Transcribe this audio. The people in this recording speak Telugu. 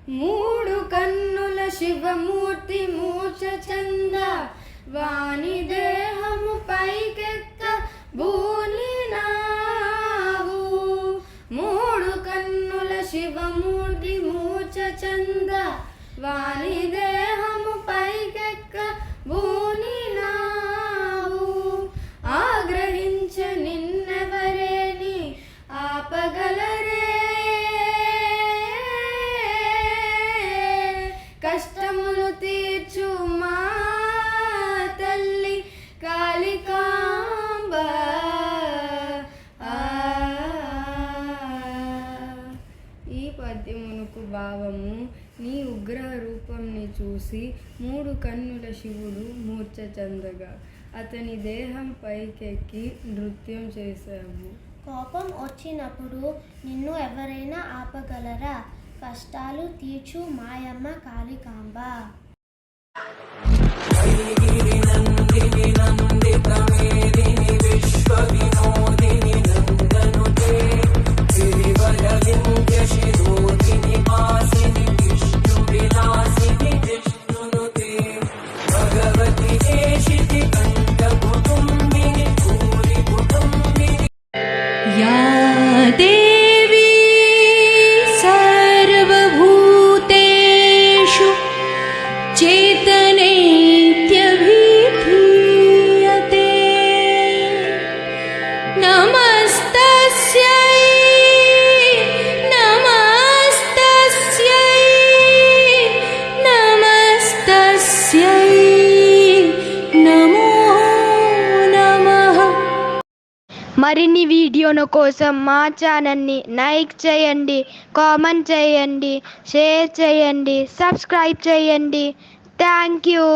మూడు కన్నుల శివమూర్తి మూర్ఛ చంద వాని దేహము పైకెక్క బూలినావు. మూడు కన్నుల శివమూర్తి మూర్ఛ చంద వాని దేహము పైకెక్క బూలినావు. ఆగ్రహించ నిన్నెవరేని ఆపగలరే, కష్టములు తీర్చు మా తల్లి కాళికాంబ. ఈ పద్యమునకు భావము: నీ ఉగ్రహ రూపంని చూసి మూడు కన్నుల శివుడు మూర్ఛ చెందగా అతని దేహం పైకెక్కి నృత్యం చేశావు. కోపం వచ్చినప్పుడు నిన్ను ఎవరైనా ఆపగలరా? కష్టాలు తీర్చు మాయమ్మ కాళికాంబ. देवी सर्वभूतेषु चेतनेत्यभिधीयते। नमस्तस्यै नमस्तस्यै नमस्तस्यै नमो नमः। మరిన్ని వీడియోల కోసం మా ఛానల్ని లైక్ చేయండి, కామెంట్ చేయండి, షేర్ చేయండి, సబ్స్క్రైబ్ చేయండి. Thank you.